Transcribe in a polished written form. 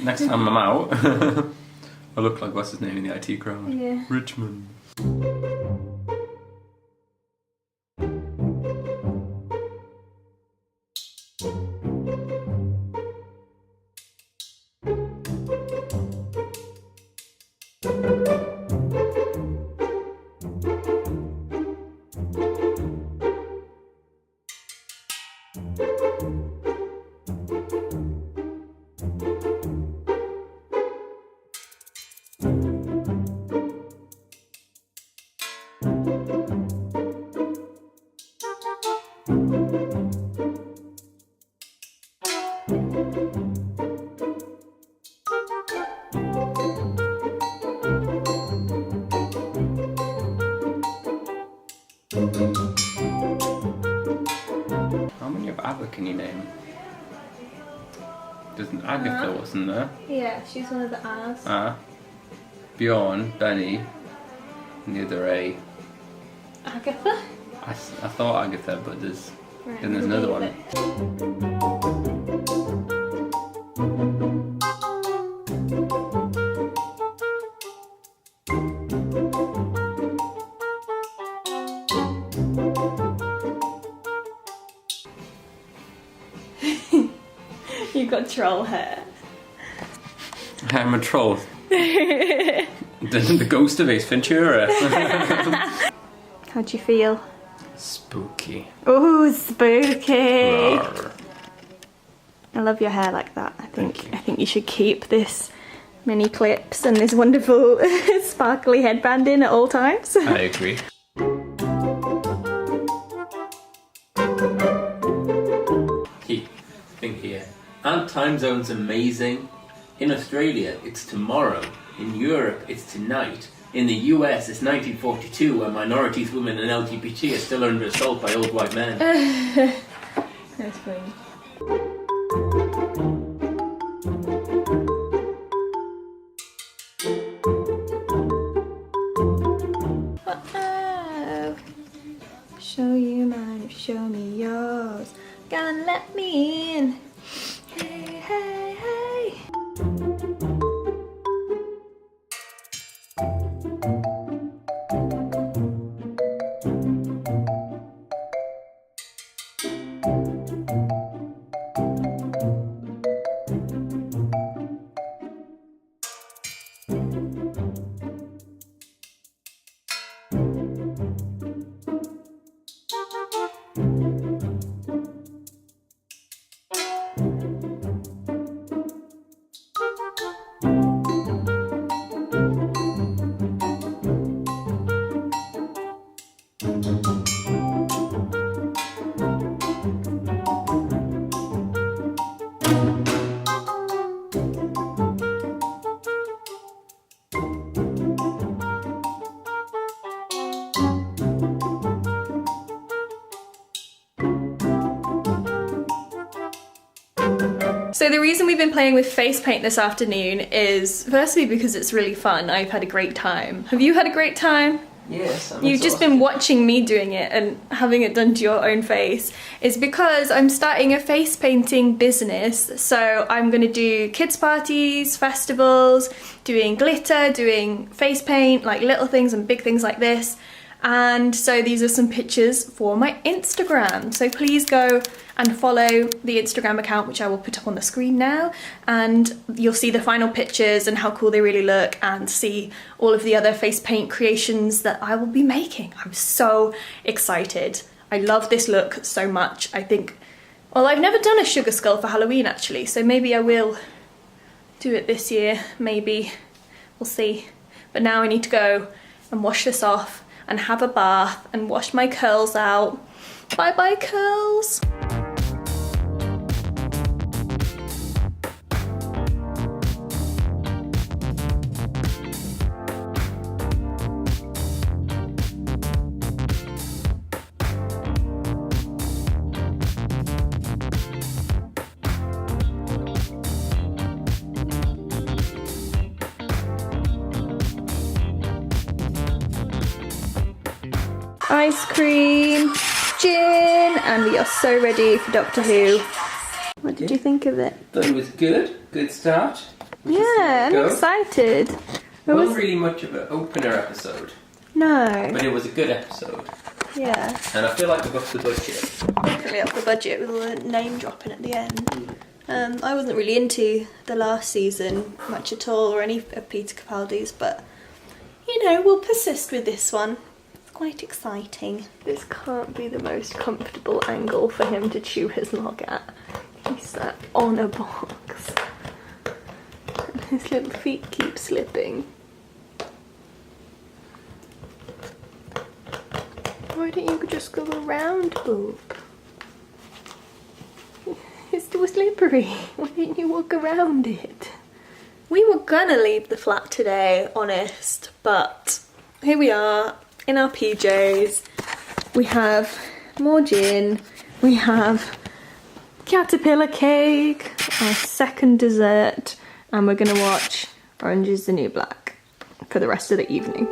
Next time I'm out, I look like what's his name in the IT crowd? Yeah. Richmond. How many of ABBA can you name? Doesn't Agatha wasn't there? Yeah, she's one of the R's. Bjorn, Benny, and the other A. Agatha? I thought Agatha, but there's Right, then there's another one. You've got troll hair. I'm a troll. the ghost of Ace Ventura. How do you feel? Spooky. Oh, spooky! Rawr. I love your hair like that. I think you should keep this mini clips and this wonderful sparkly headband in at all times. I agree. Key thing here. Aren't time zones amazing? In Australia, it's tomorrow. In Europe, it's tonight. In the US, it's 1942, where minorities, women, and LGBT are still under assault by old white men. That's funny. Uh-oh. Show you mine, show me yours. Gonna let me in. Hey, hey, hey. So the reason we've been playing with Facepaint this afternoon is firstly because it's really fun. I've had a great time. Have you had a great time? Yes, You've just been watching me doing it and having it done to your own face. It's because I'm starting a face painting business. So I'm going to do kids parties, festivals, doing glitter, doing face paint, like little things and big things like this. And so these are some pictures for my Instagram. So please go and follow the Instagram account, which I will put up on the screen now. And you'll see the final pictures and how cool they really look and see all of the other face paint creations that I will be making. I'm so excited. I love this look so much. I think, well, I've never done a sugar skull for Halloween actually, so maybe I will do it this year, maybe. We'll see. But now I need to go and wash this off and have a bath and wash my curls out. Bye bye curls. Ice cream, gin, and we are so ready for Doctor Who. What What do you think of it? Thought it was good. Good start. Yeah, I'm excited. It wasn't really much of an opener episode. No. But it was a good episode. Yeah. And I feel like we've upped the budget. Definitely up the budget with all the name dropping at the end. I wasn't really into the last season much at all, or any of Peter Capaldi's, but you know, we'll persist with this one. It's quite exciting. This can't be the most comfortable angle for him to chew his log at. He's sat on a box. And his little feet keep slipping. Why don't you just go around, Boop? It's too slippery. Why didn't you walk around it? We were gonna leave the flat today, honest, but here we are in our PJs. We have more gin. We have caterpillar cake, our second dessert, and we're gonna watch Orange is the New Black for the rest of the evening.